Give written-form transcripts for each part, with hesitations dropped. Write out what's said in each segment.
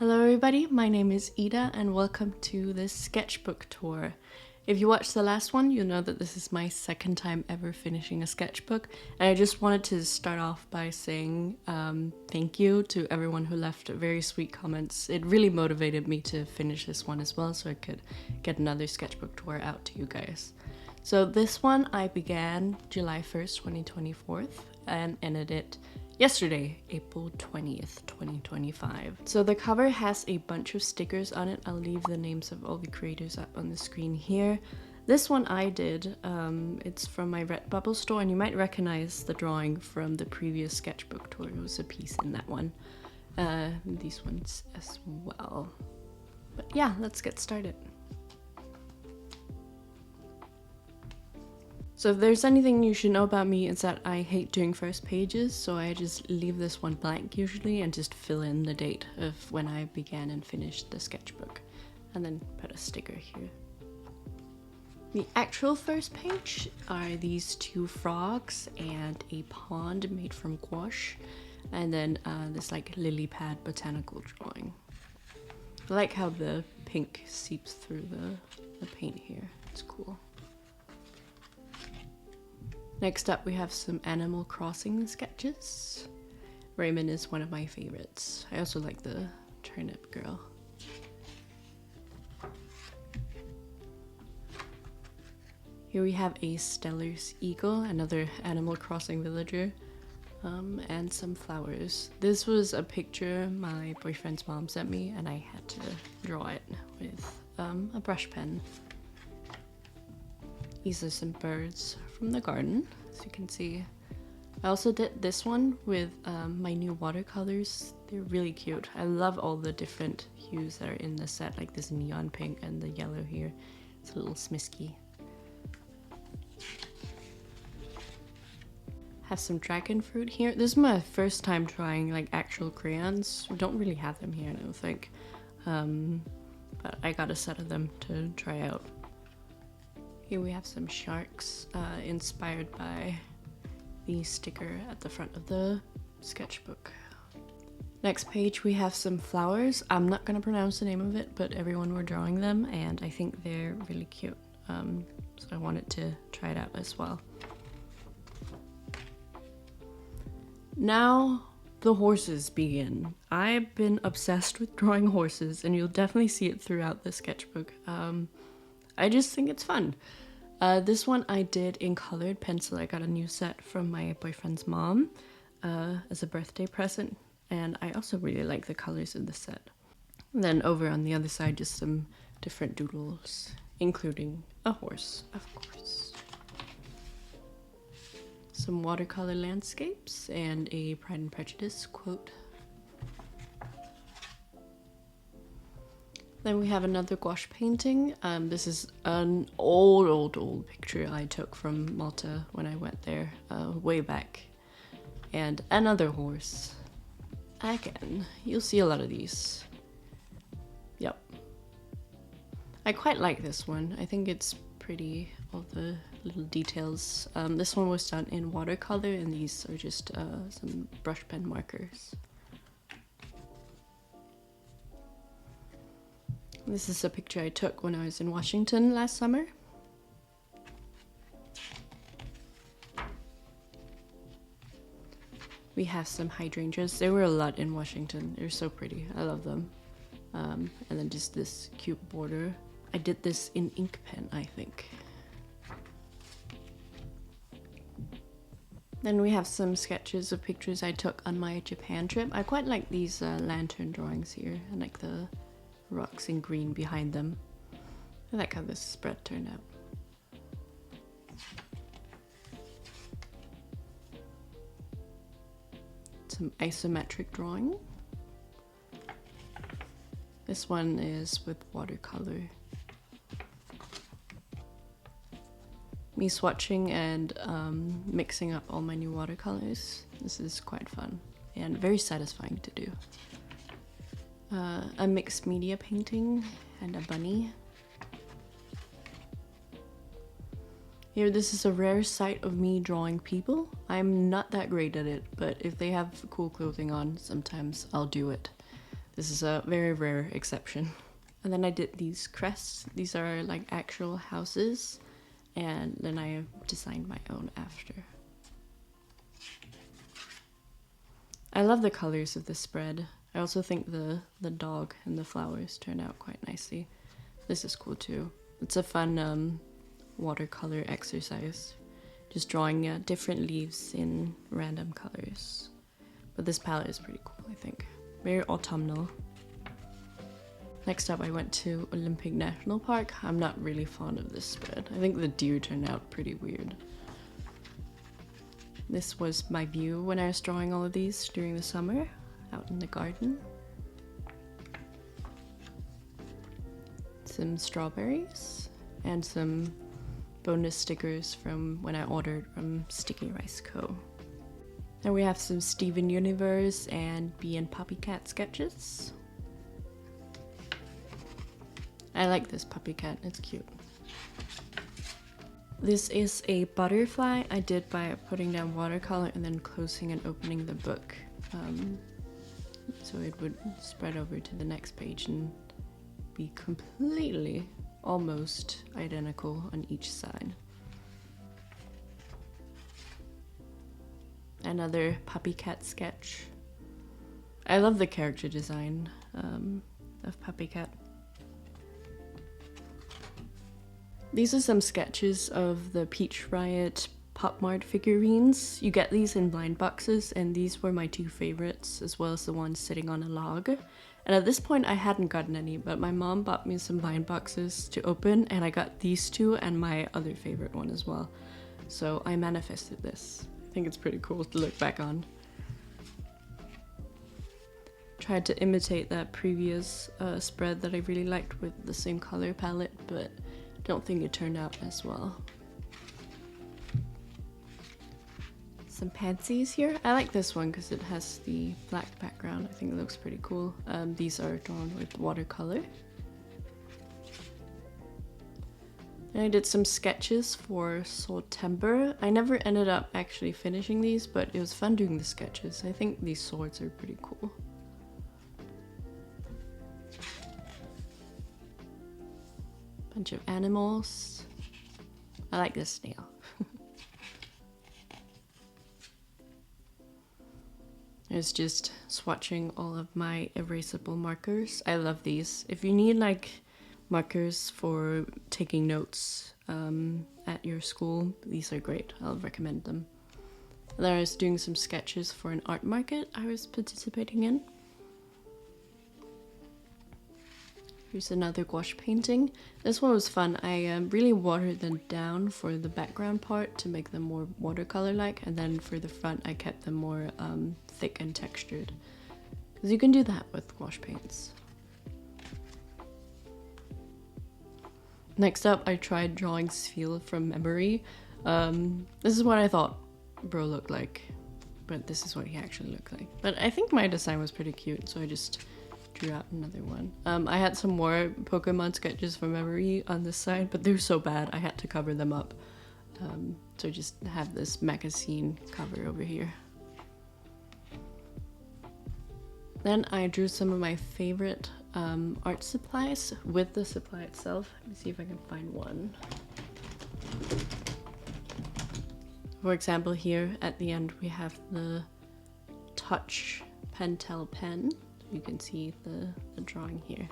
Hello everybody, my name is Ida and welcome to this sketchbook tour. If you watched the last one, you'll know that this is my second time ever finishing a sketchbook, and I just wanted to start off by saying thank you to everyone who left very sweet comments. It really motivated me to finish this one as well so I could get another sketchbook tour out to you guys. So this one I began July 1st, 2024 and ended it yesterday, April 20th, 2025. So the cover has a bunch of stickers on it. I'll leave the names of all the creators up on the screen here. This one I did, it's from my Redbubble store, and you might recognize the drawing from the previous sketchbook tour. It was a piece in that one. These ones as well. But yeah, let's get started. So if there's anything you should know about me, it's that I hate doing first pages, so I just leave this one blank usually and just fill in the date of when I began and finished the sketchbook, and then put a sticker here. The actual first page are these two frogs and a pond made from gouache, and then this like lily pad botanical drawing. I like how the pink seeps through the paint here, it's cool. Next up we have some Animal Crossing sketches. Raymond is one of my favorites. I also like the turnip girl. Here we have a Stellar's eagle, another Animal Crossing villager, and some flowers. This was a picture my boyfriend's mom sent me and I had to draw it with a brush pen. These are some birds from the garden, as you can see. I also did this one with my new watercolors. They're really cute. I love all the different hues that are in the set, like this neon pink and the yellow here. It's a little smisky. Have some dragon fruit here. This is my first time trying like actual crayons. We don't really have them here, I don't think. But I got a set of them to try out. Here we have some sharks inspired by the sticker at the front of the sketchbook. Next page we have some flowers. I'm not gonna pronounce the name of it, but everyone were drawing them and I think they're really cute. So I wanted to try it out as well. Now the horses begin. I've been obsessed with drawing horses and you'll definitely see it throughout the sketchbook. I just think it's fun. This one I did in colored pencil. I got a new set from my boyfriend's mom as a birthday present, and I also really like the colors of the set. And then over on the other side, just some different doodles, including a horse, of course. Some watercolor landscapes and a Pride and Prejudice quote. Then we have another gouache painting. This is an old picture I took from Malta when I went there way back. And another horse. Again, you'll see a lot of these. Yep. I quite like this one. I think it's pretty, all the little details. This one was done in watercolor and these are just some brush pen markers. This is a picture I took when I was in Washington last summer. We have some hydrangeas. There were a lot in Washington. They're so pretty. I love them. And then just this cute border. I did this in ink pen, I think. Then we have some sketches of pictures I took on my Japan trip. I quite like these lantern drawings here. I like the rocks in green behind them. I like how this spread turned out. Some isometric drawing. This one is with watercolor. Me swatching and mixing up all my new watercolors. This is quite fun and very satisfying to do. A mixed media painting and a bunny. Here, this is a rare sight of me drawing people. I'm not that great at it, but if they have cool clothing on, sometimes I'll do it. This is a very rare exception. And then I did these crests. These are like actual houses, and then I designed my own after. I love the colors of this spread. I also think the dog and the flowers turn out quite nicely. This is cool too. It's a fun watercolor exercise. Just drawing different leaves in random colors. But this palette is pretty cool, I think. Very autumnal. Next up I went to Olympic National Park. I'm not really fond of this spread. I think the deer turned out pretty weird. This was my view when I was drawing all of these during the summer, out in the garden. Some strawberries and some bonus stickers from when I ordered from Sticky Rice Co. Then we have some Steven Universe and Bee and Puppy Cat sketches. I like this puppy cat, it's cute. This is a butterfly I did by putting down watercolor and then closing and opening the book. So it would spread over to the next page and be completely, almost identical on each side. Another puppy cat sketch. I love the character design of Puppy Cat. These are some sketches of the Peach Riot Pop Mart figurines. You get these in blind boxes, and these were my two favorites, as well as the one sitting on a log. And at this point I hadn't gotten any, but my mom bought me some blind boxes to open, and I got these two and my other favorite one as well. So I manifested this. I think it's pretty cool to look back on. Tried to imitate that previous spread that I really liked with the same color palette, but don't think it turned out as well. Some pansies here. I like this one because it has the black background. I think it looks pretty cool. These are drawn with watercolor. And I did some sketches for 𝒮𝓉𝒾𝓸𝓈. I never ended up actually finishing these, but it was fun doing the sketches. I think these swords are pretty cool. Bunch of animals. I like this snail. I was just swatching all of my erasable markers. I love these. If you need like markers for taking notes at your school, these are great. I'll recommend them. And then I was doing some sketches for an art market I was participating in. Here's another gouache painting. This one was fun. I really watered them down for the background part to make them more watercolor-like, and then for the front I kept them more thick and textured. Because you can do that with gouache paints. Next up, I tried drawing Sfeel from memory. This is what I thought bro looked like, but this is what he actually looked like. But I think my design was pretty cute, so I just drew out another one. I had some more Pokemon sketches from memory on this side, but they're so bad I had to cover them up. So I just have this magazine cover over here. Then I drew some of my favorite art supplies with the supply itself. Let me see if I can find one. For example, here at the end we have the Touch Pentel pen. You can see the drawing here.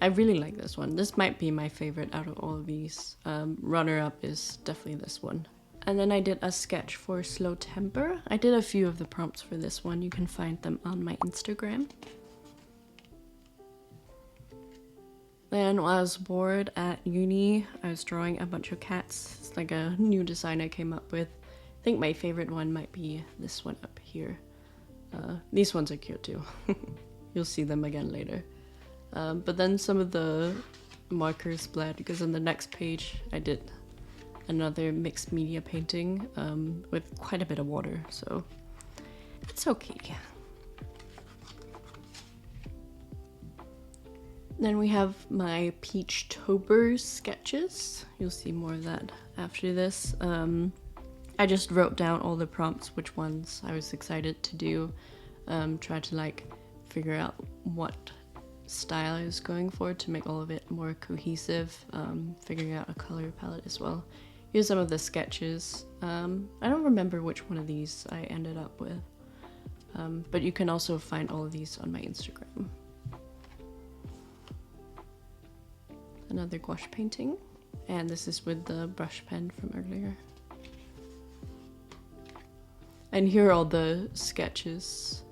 I really like this one. This might be my favorite out of all of these. Runner-up is definitely this one. And then I did a sketch for Slow Temper. I did a few of the prompts for this one. You can find them on my Instagram. Then while I was bored at uni, I was drawing a bunch of cats. It's like a new design I came up with. I think my favorite one might be this one up here. These ones are cute too. You'll see them again later. But then some of the markers bled because on the next page I did another mixed media painting with quite a bit of water, so it's okay. Then we have my Peachtober sketches. You'll see more of that after this. I just wrote down all the prompts, which ones I was excited to do. Try to like figure out what style I was going for to make all of it more cohesive, figuring out a color palette as well. Here's some of the sketches. I don't remember which one of these I ended up with, but you can also find all of these on my Instagram. Another gouache painting, and this is with the brush pen from earlier. And here are all the sketches.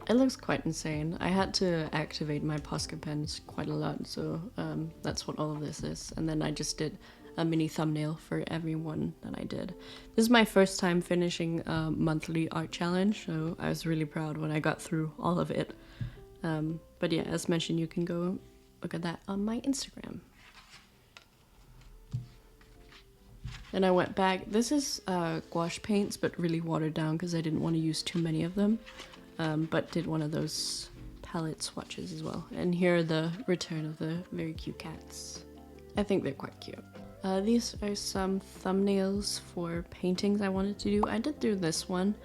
It looks quite insane. I had to activate my Posca pens quite a lot, so that's what all of this is. And then I just did a mini thumbnail for every one that I did. This is my first time finishing a monthly art challenge, so I was really proud when I got through all of it. But yeah, as mentioned, you can go look at that on my Instagram. Then I went back. This is gouache paints, but really watered down because I didn't want to use too many of them. But did one of those palette swatches as well. And here are the return of the very cute cats. I think they're quite cute. These are some thumbnails for paintings I wanted to do. I did do this one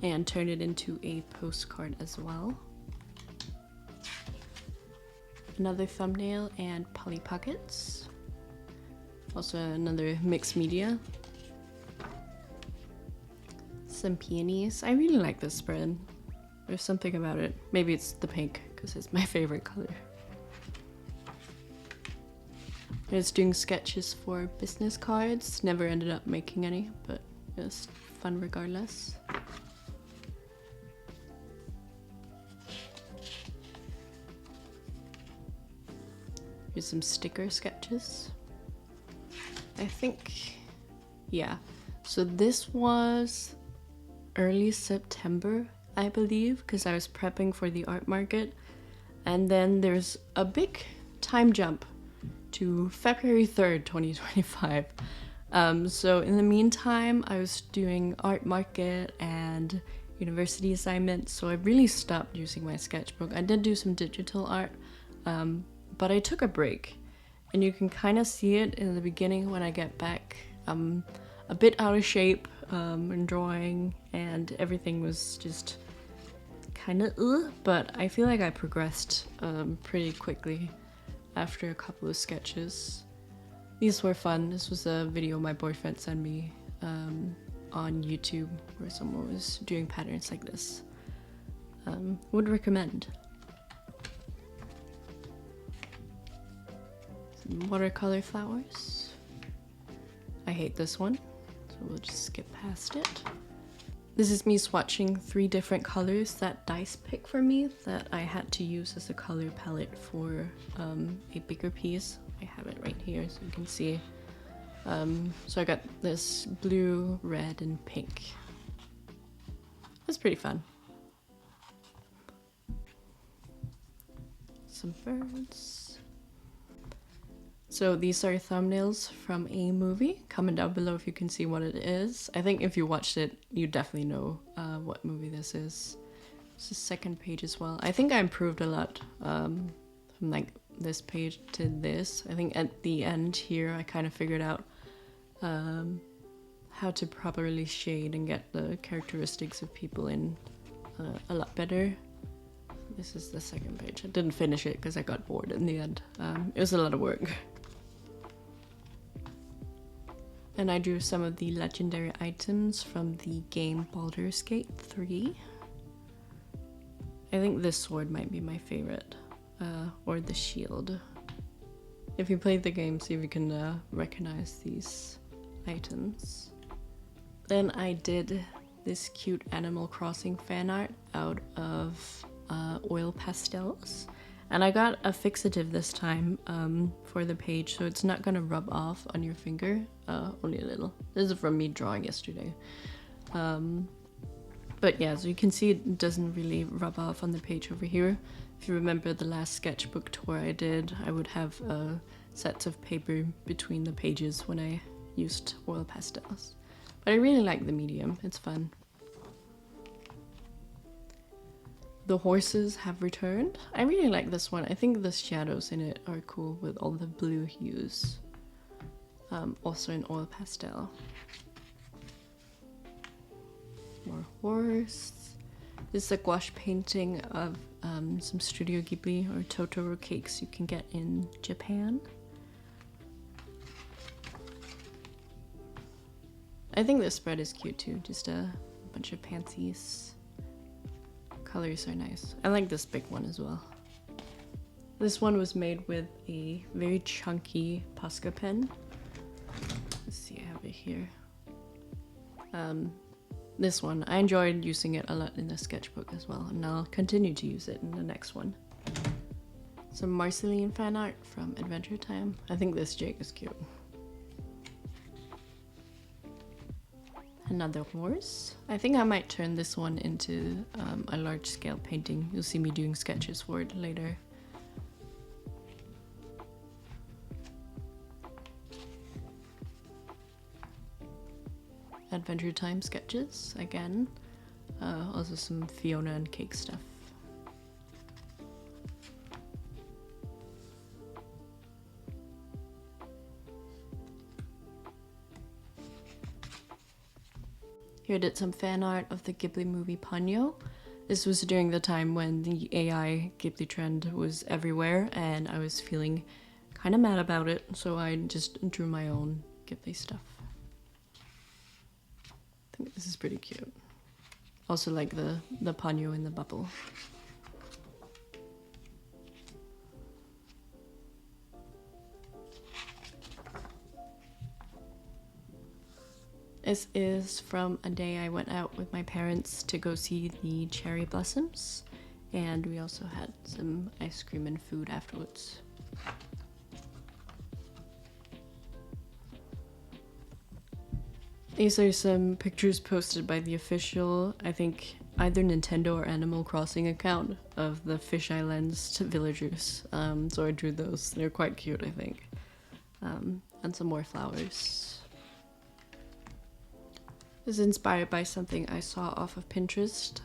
and turned it into a postcard as well. Another thumbnail and Polly Pockets. Also another mixed media. Some peonies. I really like this spread. There's something about it. Maybe it's the pink because it's my favorite color. I was doing sketches for business cards. Never ended up making any, but it was fun regardless. Here's some sticker sketches. I think, yeah. So this was early September, I believe, because I was prepping for the art market. And then there's a big time jump to February 3rd, 2025. So in the meantime, I was doing art market and university assignments, so I really stopped using my sketchbook. I did do some digital art, but I took a break. And you can kind of see it in the beginning when I get back. I'm a bit out of shape in drawing, and everything was just kind of but I feel like I progressed pretty quickly after a couple of sketches. These were fun. This was a video my boyfriend sent me on YouTube where someone was doing patterns like this. Would recommend. Some watercolor flowers. I hate this one, so we'll just skip past it. This is me swatching 3 different colors that Dice picked for me that I had to use as a color palette for a bigger piece. I have it right here so you can see. So I got this blue, red, and pink. That's pretty fun. Some birds. So these are thumbnails from a movie. Comment down below if you can see what it is. I think if you watched it, you definitely know what movie this is. It's the second page as well. I think I improved a lot from like this page to this. I think at the end here, I kind of figured out how to properly shade and get the characteristics of people in a lot better. This is the second page. I didn't finish it because I got bored in the end. It was a lot of work. And I drew some of the legendary items from the game Baldur's Gate 3. I think this sword might be my favorite, or the shield. If you played the game, see if you can recognize these items. Then I did this cute Animal Crossing fan art out of oil pastels. And I got a fixative this time for the page, so it's not gonna rub off on your finger, only a little. This is from me drawing yesterday. But yeah, so you can see it doesn't really rub off on the page over here. If you remember the last sketchbook tour I did, I would have sets of paper between the pages when I used oil pastels. But I really like the medium, it's fun. The horses have returned. I really like this one. I think the shadows in it are cool with all the blue hues. Also in oil pastel. More horse. This is a gouache painting of some Studio Ghibli or Totoro cakes you can get in Japan. I think this spread is cute too, just a bunch of pansies. Colors are nice. I like this big one as well. This one was made with a very chunky Posca pen. Let's see, I have it here. This one, I enjoyed using it a lot in the sketchbook as well, and I'll continue to use it in the next one. Some Marceline fan art from Adventure Time. I think this Jake is cute. Another horse. I think I might turn this one into a large scale painting. You'll see me doing sketches for it later. Adventure Time sketches again. Also some Fiona and cake stuff. Here I did some fan art of the Ghibli movie Ponyo. This was during the time when the AI Ghibli trend was everywhere and I was feeling kind of mad about it, so I just drew my own Ghibli stuff. I think this is pretty cute. Also like the Ponyo in the bubble. This is from a day I went out with my parents to go see the cherry blossoms, and we also had some ice cream and food afterwards. These are some pictures posted by the official, I think, either Nintendo or Animal Crossing account of the fisheye lensed villagers. So I drew those. They're quite cute, I think. And some more flowers. This is inspired by something I saw off of Pinterest.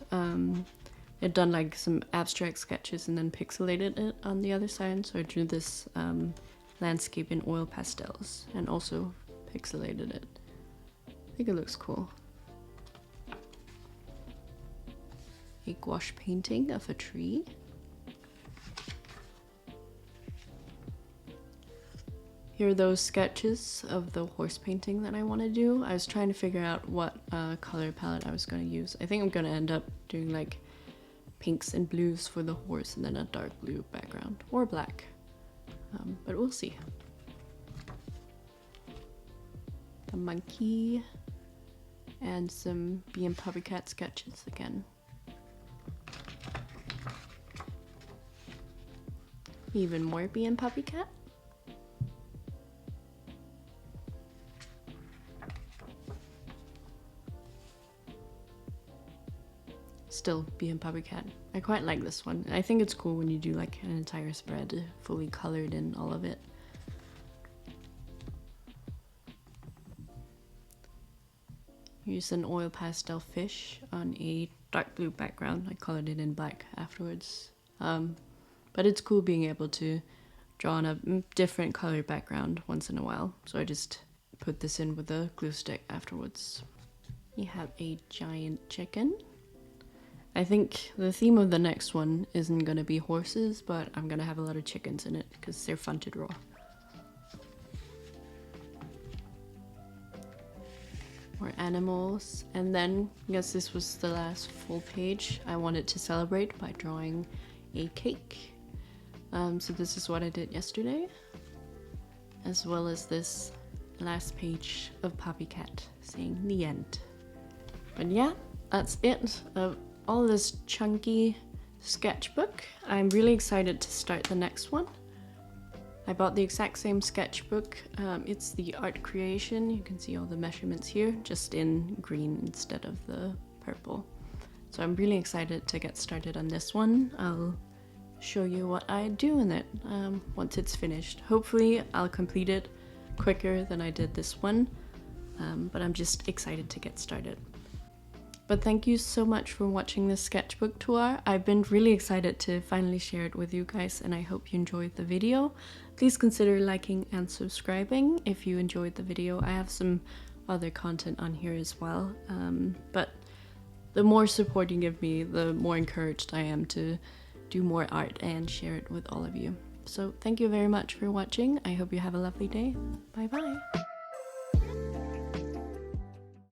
They'd done like some abstract sketches and then pixelated it on the other side, so I drew this landscape in oil pastels and also pixelated it. I think it looks cool. A gouache painting of a tree. Here are those sketches of the horse painting that I want to do. I was trying to figure out what color palette I was going to use. I think I'm going to end up doing like pinks and blues for the horse and then a dark blue background or black, but we'll see. The monkey and some Bee and Puppycat sketches again. Even more Bee and Puppycat. Still Bee and Puppycat. I quite like this one. I think it's cool when you do like an entire spread fully colored in all of it. Here's an oil pastel fish on a dark blue background. I colored it in black afterwards. But it's cool being able to draw on a different color background once in a while. So I just put this in with a glue stick afterwards. You have a giant chicken. I think the theme of the next one isn't gonna be horses, but I'm gonna have a lot of chickens in it because they're fun to draw. More animals, and then I guess this was the last full page. I wanted to celebrate by drawing a cake. So this is what I did yesterday, as well as this last page of Puppycat saying the end. But yeah, that's it of all this chunky sketchbook. I'm really excited to start the next one. I bought the exact same sketchbook. It's the Art Creation. You can see all the measurements here, just in green instead of the purple. So I'm really excited to get started on this one. I'll show you what I do in it once it's finished. Hopefully I'll complete it quicker than I did this one, but I'm just excited to get started. But thank you so much for watching this sketchbook tour. I've been really excited to finally share it with you guys, and I hope you enjoyed the video. Please consider liking and subscribing if you enjoyed the video. I have some other content on here as well, but the more support you give me, the more encouraged I am to do more art and share it with all of you. So thank you very much for watching. I hope you have a lovely day. Bye bye.